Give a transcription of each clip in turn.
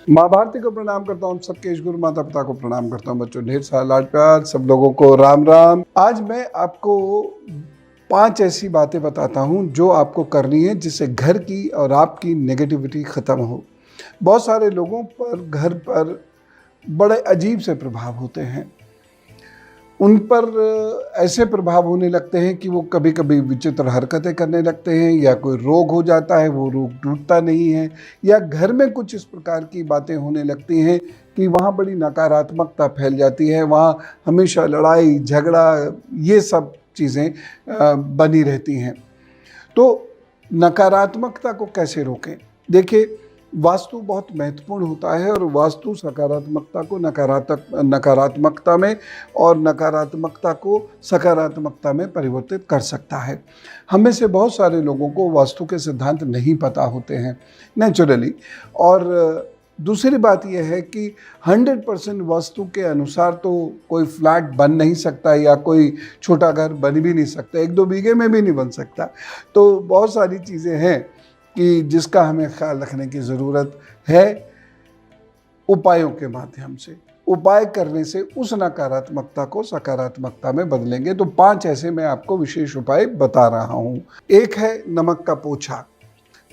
माँ भारती को प्रणाम करता हूँ, सबके गुरु माता पिता को प्रणाम करता हूँ। बच्चों ढेर सारा लाड प्यार, सब लोगों को राम राम। आज मैं आपको 5 ऐसी बातें बताता हूँ जो आपको करनी है जिससे घर की और आपकी नेगेटिविटी खत्म हो। बहुत सारे लोगों पर घर पर बड़े अजीब से प्रभाव होते हैं। उन पर ऐसे प्रभाव होने लगते हैं कि वो कभी कभी विचित्र हरकतें करने लगते हैं, या कोई रोग हो जाता है, वो रोग टूटता नहीं है, या घर में कुछ इस प्रकार की बातें होने लगती हैं कि वहाँ बड़ी नकारात्मकता फैल जाती है। वहाँ हमेशा लड़ाई झगड़ा ये सब चीज़ें बनी रहती हैं। तो नकारात्मकता को कैसे रोकें? देखिए, वास्तु बहुत महत्वपूर्ण होता है और वास्तु सकारात्मकता को नकारात्मकता में और नकारात्मकता को सकारात्मकता में परिवर्तित कर सकता है। हम में से बहुत सारे लोगों को वास्तु के सिद्धांत नहीं पता होते हैं नेचुरली। और दूसरी बात यह है कि 100% वास्तु के अनुसार तो कोई फ्लैट बन नहीं सकता, या कोई छोटा घर बन भी नहीं सकता, 1-2 बीघे में भी नहीं बन सकता। तो बहुत सारी चीज़ें हैं कि जिसका हमें ख्याल रखने की ज़रूरत है। उपायों के माध्यम से उपाय करने से उस नकारात्मकता को सकारात्मकता में बदलेंगे। तो 5 ऐसे मैं आपको विशेष उपाय बता रहा हूँ। एक है नमक का पोछा।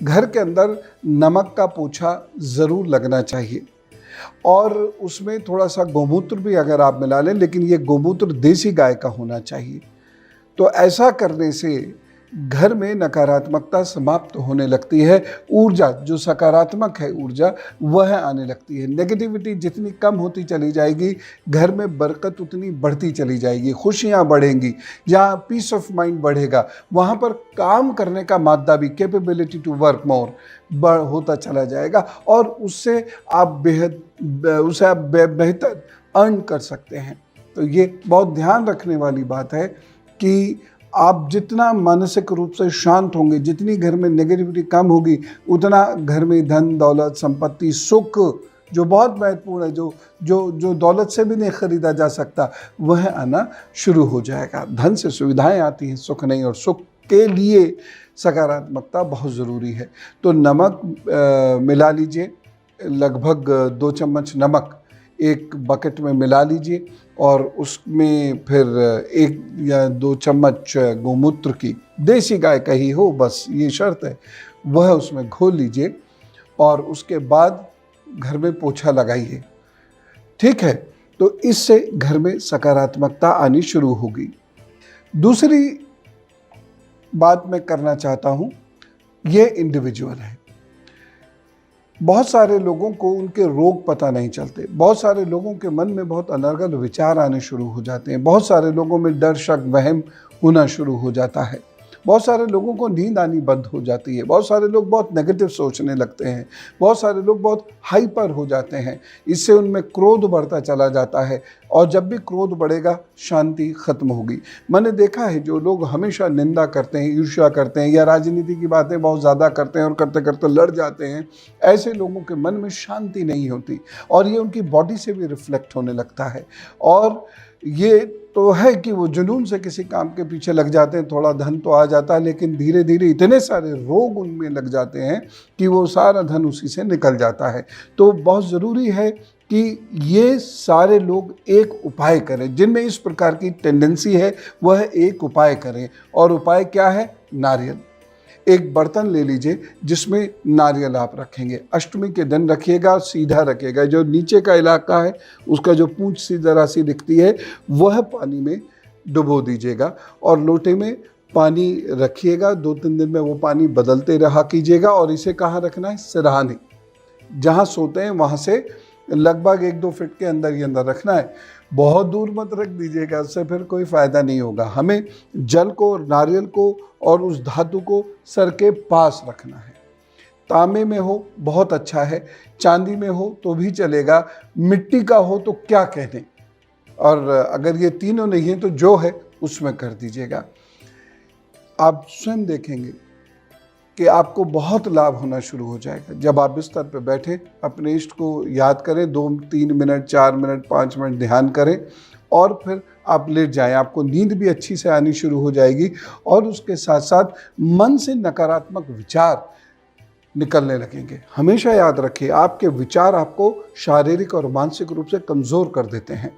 घर के अंदर नमक का पोछा ज़रूर लगना चाहिए, और उसमें थोड़ा सा गोमूत्र भी अगर आप मिला लें, लेकिन ये गोमूत्र देसी गाय का होना चाहिए। तो ऐसा करने से घर में नकारात्मकता समाप्त होने लगती है। ऊर्जा जो सकारात्मक है, ऊर्जा वह आने लगती है। नेगेटिविटी जितनी कम होती चली जाएगी, घर में बरकत उतनी बढ़ती चली जाएगी, खुशियाँ बढ़ेंगी। जहाँ पीस ऑफ माइंड बढ़ेगा, वहाँ पर काम करने का मादा भी, कैपेबिलिटी टू वर्क मोर, होता चला जाएगा, और उससे आप बेहतर अर्न कर सकते हैं। तो ये बहुत ध्यान रखने वाली बात है कि आप जितना मानसिक रूप से शांत होंगे, जितनी घर में नेगेटिविटी कम होगी, उतना घर में धन दौलत संपत्ति सुख, जो बहुत महत्वपूर्ण है, जो दौलत से भी नहीं खरीदा जा सकता, वह आना शुरू हो जाएगा। धन से सुविधाएं आती हैं, सुख नहीं, और सुख के लिए सकारात्मकता बहुत ज़रूरी है। तो नमक मिला लीजिए, लगभग 2 चम्मच नमक एक बकेट में मिला लीजिए, और उसमें फिर 1 या 2 चम्मच गोमूत्र की, देसी गाय का ही हो, बस ये शर्त है, वह उसमें घोल लीजिए, और उसके बाद घर में पोछा लगाइए। ठीक है, तो इससे घर में सकारात्मकता आनी शुरू होगी। दूसरी बात मैं करना चाहता हूँ, ये इंडिविजुअल है। बहुत सारे लोगों को उनके रोग पता नहीं चलते। बहुत सारे लोगों के मन में बहुत अनर्गल विचार आने शुरू हो जाते हैं। बहुत सारे लोगों में डर शक वहम होना शुरू हो जाता है। बहुत सारे लोगों को नींद आनी बंद हो जाती है। बहुत सारे लोग बहुत नेगेटिव सोचने लगते हैं। बहुत सारे लोग बहुत हाइपर हो जाते हैं। इससे उनमें क्रोध बढ़ता चला जाता है, और जब भी क्रोध बढ़ेगा, शांति खत्म होगी। मैंने देखा है, जो लोग हमेशा निंदा करते हैं, ईर्ष्या करते हैं, या राजनीति की बातें बहुत ज़्यादा करते हैं और करते करते लड़ जाते हैं, ऐसे लोगों के मन में शांति नहीं होती, और ये उनकी बॉडी से भी रिफ्लेक्ट होने लगता है। और ये तो है कि वो जुनून से किसी काम के पीछे लग जाते हैं, थोड़ा धन तो आ जाता है, लेकिन धीरे धीरे इतने सारे रोग उनमें लग जाते हैं कि वो सारा धन उसी से निकल जाता है। तो बहुत ज़रूरी है कि ये सारे लोग एक उपाय करें। जिनमें इस प्रकार की टेंडेंसी है, वह एक उपाय करें। और उपाय क्या है? नारियल। एक बर्तन ले लीजिए जिसमें नारियल आप रखेंगे। अष्टमी के दिन रखिएगा, सीधा रखिएगा। जो नीचे का इलाका है, उसका जो पूंछ सी जरा सी दिखती है, वह पानी में डुबो दीजिएगा, और लोटे में पानी रखिएगा। 2-3 दिन में वो पानी बदलते रहा कीजिएगा। और इसे कहाँ रखना है? सिरहाने, जहाँ सोते हैं वहाँ से लगभग 1-2 फीट के अंदर ही अंदर रखना है। बहुत दूर मत रख दीजिएगा, उससे फिर कोई फ़ायदा नहीं होगा। हमें जल को, नारियल को और उस धातु को सर के पास रखना है। तांबे में हो बहुत अच्छा है, चांदी में हो तो भी चलेगा, मिट्टी का हो तो क्या कहने। और अगर ये तीनों नहीं है तो जो है उसमें कर दीजिएगा। आप स्वयं देखेंगे कि आपको बहुत लाभ होना शुरू हो जाएगा। जब आप बिस्तर पर बैठे अपने इष्ट को याद करें, 2-3 मिनट, 4 मिनट, 5 मिनट ध्यान करें, और फिर आप लेट जाएं। आपको नींद भी अच्छी से आनी शुरू हो जाएगी, और उसके साथ साथ मन से नकारात्मक विचार निकलने लगेंगे। हमेशा याद रखिए, आपके विचार आपको शारीरिक और मानसिक रूप से कमज़ोर कर देते हैं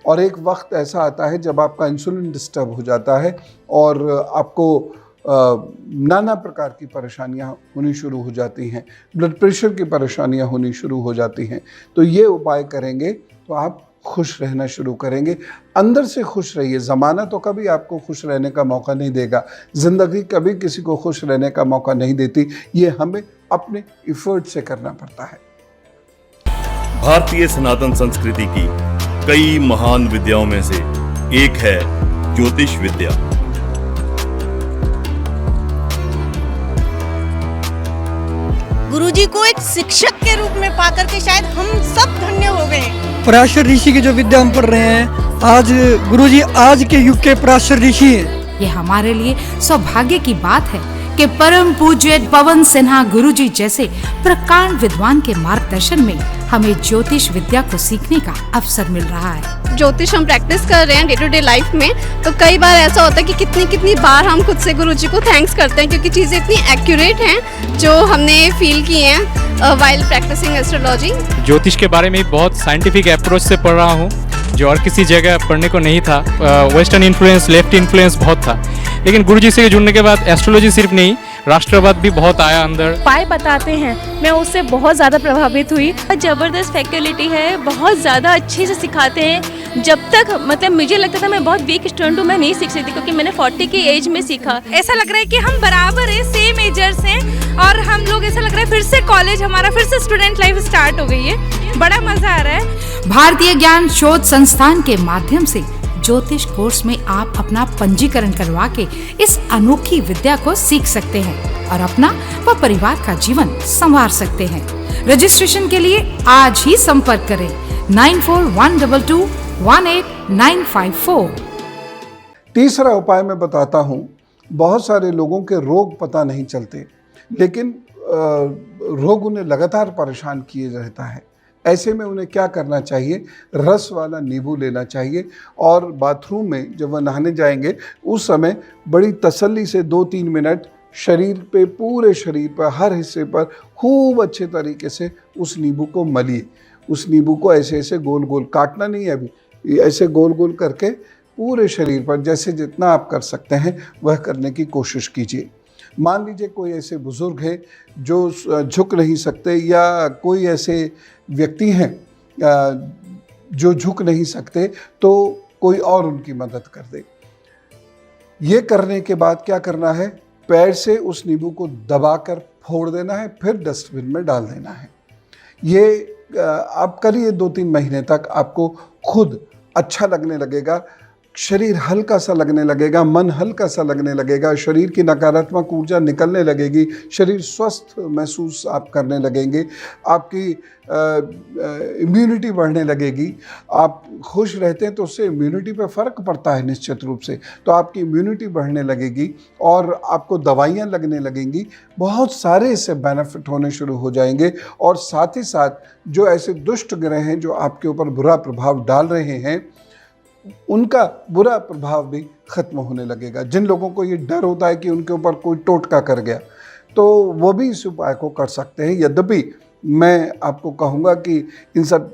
और एक वक्त ऐसा आता है जब आपका इंसुलिन डिस्टर्ब हो जाता है और आपको नाना प्रकार की परेशानियां होनी शुरू हो जाती हैं, ब्लड प्रेशर की परेशानियां होनी शुरू हो जाती हैं। तो ये उपाय करेंगे तो आप खुश रहना शुरू करेंगे। अंदर से खुश रहिए। ज़माना तो कभी आपको खुश रहने का मौका नहीं देगा, ज़िंदगी कभी किसी को खुश रहने का मौका नहीं देती। ये हमें अपने एफर्ट से करना पड़ता है। भारतीय सनातन संस्कृति की कई महान विद्याओं में से एक है ज्योतिष विद्या। गुरुजी को एक शिक्षक के रूप में पाकर के शायद हम सब धन्य हो गए। पराशर ऋषि की जो विद्या हम पढ़ रहे हैं, आज गुरुजी आज के युग के पराशर ऋषि हैं। ये हमारे लिए सौभाग्य की बात है कि परम पूज्य पवन सिन्हा गुरुजी जैसे प्रकांड विद्वान के मार्गदर्शन में हमें ज्योतिष विद्या को सीखने का अवसर मिल रहा है। ज्योतिष हम प्रैक्टिस कर रहे हैं डे टू डे लाइफ में, तो कई बार ऐसा होता है कि कितनी बार हम खुद से गुरुजी को थैंक्स करते हैं, क्योंकि चीज़ें इतनी एक्यूरेट हैं जो हमने फील की हैं वाइल प्रैक्टिसिंग एस्ट्रोलॉजी। ज्योतिष के बारे में बहुत साइंटिफिक अप्रोच से पढ़ रहा हूँ, जो और किसी जगह पढ़ने को नहीं था। वेस्टर्न इन्फ्लुएंस, लेफ्ट इन्फ्लुएंस बहुत था, लेकिन गुरुजी से जुड़ने के बाद एस्ट्रोलॉजी सिर्फ नहीं, राष्ट्रवाद भी बहुत आया अंदर। उपाय बताते हैं, मैं उससे बहुत ज़्यादा प्रभावित हुई। जबरदस्त फैकल्टी है, बहुत ज़्यादा अच्छे से सिखाते हैं। जब तक मतलब मुझे लगता था मैं बहुत वीक स्टूडेंट हूँ, मैं नहीं सीख सकती, क्योंकि मैंने 40 की एज में सीखा। ऐसा लग रहा है कि हम बराबर है, सेम एजर्स हैं, और हम लोग ऐसा लग रहा है फिर से कॉलेज, हमारा फिर से स्टूडेंट लाइफ स्टार्ट हो गई है। बड़ा मजा आ रहा है। भारतीय ज्ञान शोध संस्थान के माध्यम से ज्योतिष कोर्स में आप अपना पंजीकरण करवा के इस अनोखी विद्या को सीख सकते हैं और अपना व परिवार का जीवन संवार सकते हैं। रजिस्ट्रेशन के लिए आज ही संपर्क करें 9412218954। तीसरा उपाय मैं बताता हूँ। बहुत सारे लोगों के रोग पता नहीं चलते, लेकिन रोग उन्हें लगातार परेशान किए रहता है। ऐसे में उन्हें क्या करना चाहिए? रस वाला नींबू लेना चाहिए और बाथरूम में जब वह नहाने जाएंगे उस समय बड़ी तसल्ली से 2-3 मिनट शरीर पे, पूरे शरीर पर, हर हिस्से पर खूब अच्छे तरीके से उस नींबू को मलिए। उस नींबू को ऐसे ऐसे गोल गोल, काटना नहीं है अभी, ऐसे गोल गोल करके पूरे शरीर पर जैसे जितना आप कर सकते हैं वह करने की कोशिश कीजिए। मान लीजिए कोई ऐसे बुज़ुर्ग हैं जो झुक नहीं सकते, या कोई ऐसे व्यक्ति हैं जो झुक नहीं सकते, तो कोई और उनकी मदद कर दे। ये करने के बाद क्या करना है? पैर से उस नींबू को दबाकर फोड़ देना है, फिर डस्टबिन में डाल देना है। ये आप करिए 2-3 महीने तक, आपको खुद अच्छा लगने लगेगा, शरीर हल्का सा लगने लगेगा, मन हल्का सा लगने लगेगा, शरीर की नकारात्मक ऊर्जा निकलने लगेगी, शरीर स्वस्थ महसूस आप करने लगेंगे, आपकी इम्यूनिटी बढ़ने लगेगी। आप खुश रहते हैं तो उससे इम्यूनिटी पे फ़र्क पड़ता है निश्चित रूप से, तो आपकी इम्यूनिटी बढ़ने लगेगी और आपको दवाइयाँ लगने लगेंगी। बहुत सारे इससे बेनिफिट होने शुरू हो जाएंगे और साथ ही साथ जो ऐसे दुष्ट ग्रह हैं जो आपके ऊपर बुरा प्रभाव डाल रहे हैं, उनका बुरा प्रभाव भी ख़त्म होने लगेगा। जिन लोगों को ये डर होता है कि उनके ऊपर कोई टोटका कर गया, तो वो भी इस उपाय को कर सकते हैं। यद्यपि मैं आपको कहूँगा कि इन सब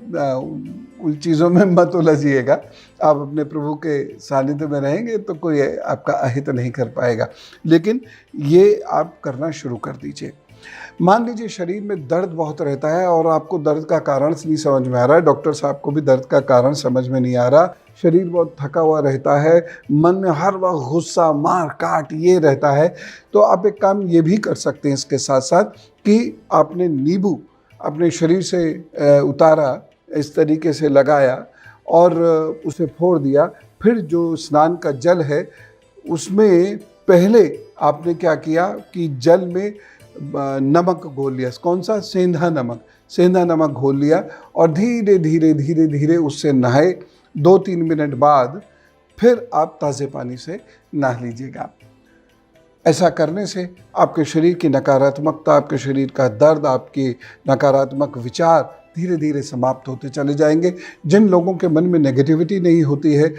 उन चीज़ों में मत उलझिएगा। आप अपने प्रभु के सानिध्य में रहेंगे तो कोई आपका अहित नहीं कर पाएगा, लेकिन ये आप करना शुरू कर दीजिए। मान लीजिए शरीर में दर्द बहुत रहता है और आपको दर्द का कारण नहीं समझ में आ रहा है, डॉक्टर साहब को भी दर्द का कारण समझ में नहीं आ रहा, शरीर बहुत थका हुआ रहता है, मन में हर वक्त गुस्सा, मार काट ये रहता है, तो आप एक काम ये भी कर सकते हैं इसके साथ साथ कि आपने नींबू अपने शरीर से उतारा, इस तरीके से लगाया और उसे फोड़ दिया। फिर जो स्नान का जल है उसमें पहले आपने क्या किया कि जल में नमक घोल लिया। कौन सा? सेंधा नमक। सेंधा नमक घोल लिया और धीरे धीरे धीरे धीरे उससे नहाए। 2-3 मिनट बाद फिर आप ताज़े पानी से नहा लीजिएगा। ऐसा करने से आपके शरीर की नकारात्मकता, आपके शरीर का दर्द, आपके नकारात्मक विचार धीरे धीरे समाप्त होते चले जाएंगे। जिन लोगों के मन में नेगेटिविटी नहीं होती है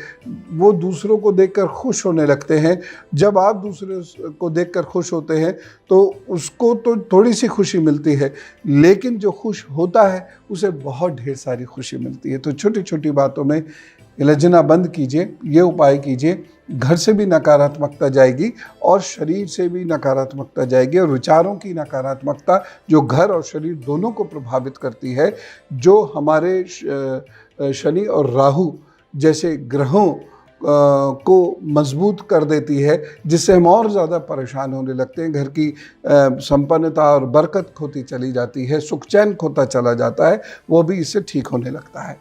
वो दूसरों को देखकर खुश होने लगते हैं। जब आप दूसरे को देखकर खुश होते हैं तो उसको तो थोड़ी सी खुशी मिलती है, लेकिन जो खुश होता है उसे बहुत ढेर सारी खुशी मिलती है। तो छोटी छोटी बातों में उलझना बंद कीजिए, ये उपाय कीजिए, घर से भी नकारात्मकता जाएगी और शरीर से भी नकारात्मकता जाएगी। और विचारों की नकारात्मकता जो घर और शरीर दोनों को प्रभावित करती है, जो हमारे शनि और राहु जैसे ग्रहों को मजबूत कर देती है, जिससे हम और ज़्यादा परेशान होने लगते हैं। घर की संपन्नता और बरकत खोती चली जाती है, सुख चैन खोता चला जाता है, वो भी इससे ठीक होने लगता है।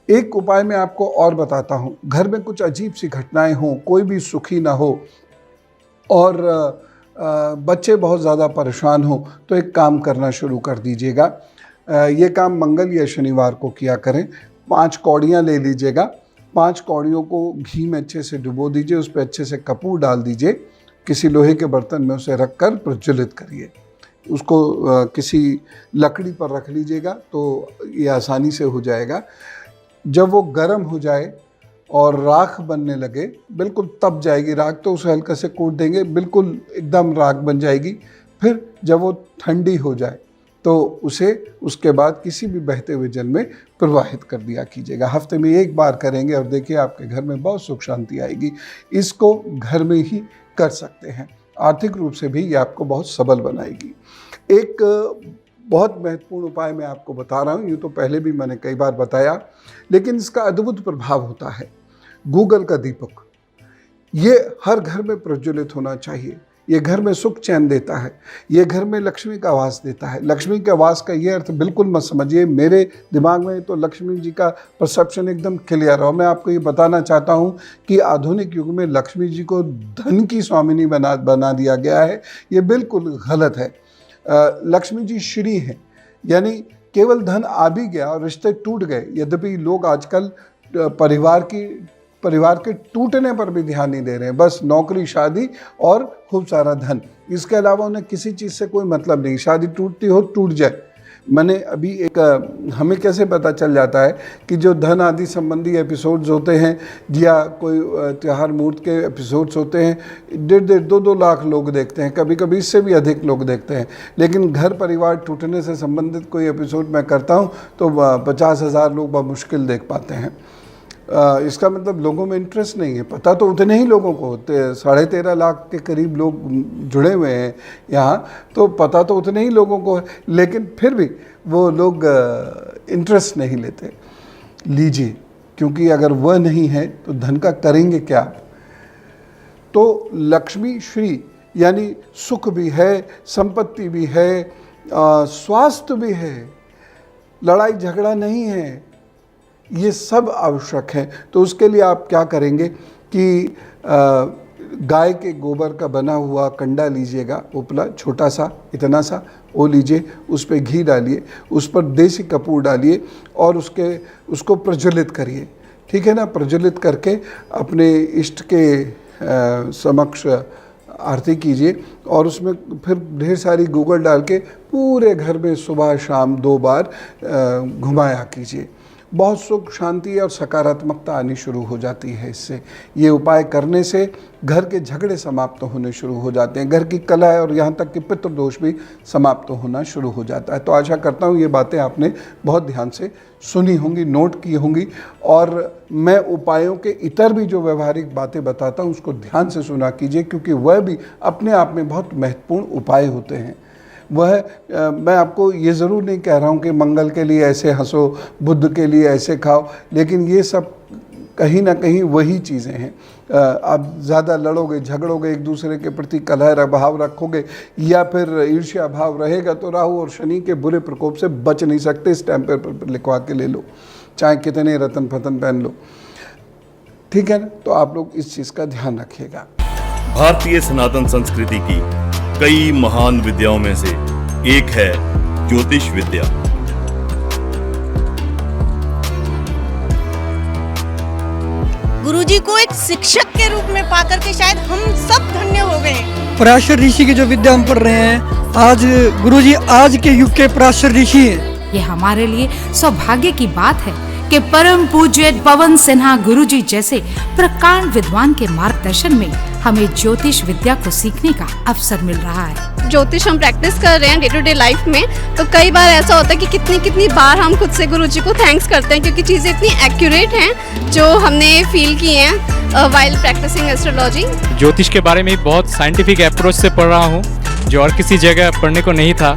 एक उपाय मैं आपको और बताता हूँ। घर में कुछ अजीब सी घटनाएं हों, कोई भी सुखी ना हो और बच्चे बहुत ज़्यादा परेशान हों, तो एक काम करना शुरू कर दीजिएगा। ये काम मंगल या शनिवार को किया करें। 5 कौड़ियाँ ले लीजिएगा, 5 कौड़ियों को घी में अच्छे से डुबो दीजिए, उस पर अच्छे से कपूर डाल दीजिए, किसी लोहे के बर्तन में उसे रखकर प्रज्वलित करिए। उसको किसी लकड़ी पर रख लीजिएगा तो ये आसानी से हो जाएगा। जब वो गर्म हो जाए और राख बनने लगे, बिल्कुल तप जाएगी राख, तो उसे हल्का से कूट देंगे, बिल्कुल एकदम राख बन जाएगी। फिर जब वो ठंडी हो जाए तो उसे उसके बाद किसी भी बहते हुए जल में प्रवाहित कर दिया कीजिएगा। हफ्ते में 1 बार करेंगे और देखिए आपके घर में बहुत सुख शांति आएगी। इसको घर में ही कर सकते हैं। आर्थिक रूप से भी ये आपको बहुत सबल बनाएगी। एक बहुत महत्वपूर्ण उपाय मैं आपको बता रहा हूँ, यूँ तो पहले भी मैंने कई बार बताया, लेकिन इसका अद्भुत प्रभाव होता है। गूगल का दीपक, ये हर घर में प्रज्वलित होना चाहिए। ये घर में सुख चैन देता है, ये घर में लक्ष्मी का वास देता है। लक्ष्मी के वास का ये अर्थ बिल्कुल मत समझिए, मेरे दिमाग में तो लक्ष्मी जी का परसेप्शन एकदम क्लियर है। और मैं आपको ये बताना चाहता हूँ कि आधुनिक युग में लक्ष्मी जी को धन की स्वामिनी बना दिया गया है। ये बिल्कुल गलत है। लक्ष्मी जी श्री हैं, यानी केवल धन आ भी गया और रिश्ते टूट गए। यद्यपि लोग आजकल परिवार के टूटने पर भी ध्यान नहीं दे रहे हैं, बस नौकरी, शादी और खूब सारा धन। इसके अलावा उन्हें किसी चीज़ से कोई मतलब नहीं। शादी टूटती हो टूट जाए। मैंने अभी हमें कैसे पता चल जाता है कि जो धन आदि संबंधी एपिसोड्स होते हैं या कोई त्यौहार मूर्त के एपिसोड्स होते हैं, 1.5-2 लाख लोग देखते हैं, कभी कभी इससे भी अधिक लोग देखते हैं। लेकिन घर परिवार टूटने से संबंधित कोई एपिसोड मैं करता हूं तो 50,000 लोग बमुश्किल देख पाते हैं। इसका मतलब लोगों में इंटरेस्ट नहीं है। पता तो उतने ही लोगों को, 13.5 लाख के करीब लोग जुड़े हुए हैं यहाँ, तो पता तो उतने ही लोगों को है, लेकिन फिर भी वो लोग इंटरेस्ट नहीं लेते। लीजिए, क्योंकि अगर वह नहीं है तो धन का करेंगे क्या। तो लक्ष्मी श्री यानी सुख भी है, संपत्ति भी है, स्वास्थ्य भी है, लड़ाई झगड़ा नहीं है, ये सब आवश्यक है। तो उसके लिए आप क्या करेंगे कि गाय के गोबर का बना हुआ कंडा लीजिएगा, उपला छोटा सा, इतना सा वो लीजिए, उस पर घी डालिए, उस पर देसी कपूर डालिए और उसको प्रज्वलित करिए। ठीक है ना। प्रज्वलित करके अपने इष्ट के समक्ष आरती कीजिए और उसमें फिर ढेर सारी गूगल डाल के पूरे घर में सुबह शाम 2 बार घुमाया कीजिए। बहुत सुख शांति और सकारात्मकता आनी शुरू हो जाती है इससे। ये उपाय करने से घर के झगड़े समाप्त होने शुरू हो जाते हैं, घर की कलह और यहाँ तक कि पितृ दोष भी समाप्त होना शुरू हो जाता है। तो आशा करता हूँ ये बातें आपने बहुत ध्यान से सुनी होंगी, नोट की होंगी, और मैं उपायों के इतर भी जो व्यवहारिक बातें बताता हूँ उसको ध्यान से सुना कीजिए, क्योंकि वह भी अपने आप में बहुत महत्वपूर्ण उपाय होते हैं। मैं आपको ये ज़रूर नहीं कह रहा हूँ कि मंगल के लिए ऐसे हंसो, बुध के लिए ऐसे खाओ, लेकिन ये सब कहीं ना कहीं वही चीज़ें हैं। आप ज़्यादा लड़ोगे, झगड़ोगे, एक दूसरे के प्रति कलह भाव रखोगे या फिर ईर्ष्या भाव रहेगा तो राहु और शनि के बुरे प्रकोप से बच नहीं सकते। इस टाइम पर लिखवा के ले लो, चाहे कितने रतन फतन पहन लो। ठीक है ना। तो आप लोग इस चीज़ का ध्यान रखिएगा। भारतीय सनातन संस्कृति की कई महान विद्याओं में से एक है ज्योतिष विद्या। गुरुजी को एक शिक्षक के रूप में पाकर के शायद हम सब धन्य हो गए। पराशर ऋषि की जो विद्या हम पढ़ रहे हैं, आज गुरुजी आज के युग के पराशर ऋषि हैं। ये हमारे लिए सौभाग्य की बात है कि परम पूज्य पवन सिन्हा गुरुजी जैसे प्रकांड विद्वान के मार्गदर्शन में हमें ज्योतिष विद्या को सीखने का अवसर मिल रहा है। ज्योतिष हम प्रैक्टिस कर रहे हैं डे टू डे लाइफ में, तो कई बार ऐसा होता है कि कितनी बार हम खुद से गुरुजी को थैंक्स करते हैं, क्योंकि चीज़ें इतनी एक्यूरेट हैं जो हमने फील की हैं वाइल प्रैक्टिसिंग एस्ट्रोलॉजी। ज्योतिष के बारे में बहुत साइंटिफिक अप्रोच से पढ़ रहा हूँ, जो और किसी जगह पढ़ने को नहीं था।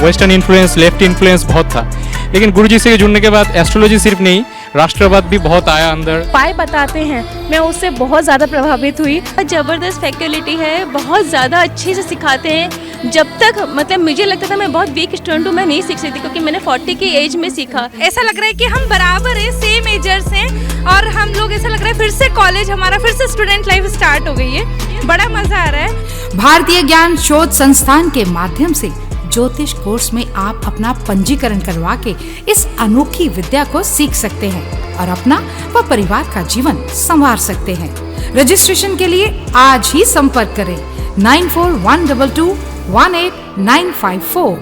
वेस्टर्न इन्फ्लुएंस, लेफ्ट इन्फ्लुएंस बहुत था, लेकिन गुरुजी से जुड़ने के बाद एस्ट्रोलॉजी सिर्फ नहीं, राष्ट्रवाद भी बहुत आया अंदर। उपाय बताते हैं, मैं उससे बहुत ज़्यादा प्रभावित हुई। ज़बरदस्त फैकल्टी है, बहुत ज़्यादा अच्छे से सिखाते हैं। जब तक मतलब मुझे लगता था मैं बहुत वीक स्टूडेंट हूँ, मैं नहीं सीख सकती, क्योंकि मैंने 40 की एज में सीखा। ऐसा लग रहा है कि हम बराबर है, सेम एजर्स हैं, और हम लोग ऐसा लग रहा है फिर से कॉलेज, हमारा फिर से स्टूडेंट लाइफ स्टार्ट हो गई है। बड़ा मज़ा आ रहा है। भारतीय ज्ञान शोध संस्थान के माध्यम से ज्योतिष कोर्स में आप अपना पंजीकरण करवा के इस अनोखी विद्या को सीख सकते हैं और अपना व परिवार का जीवन संवार सकते हैं। रजिस्ट्रेशन के लिए आज ही संपर्क करें 9412218954।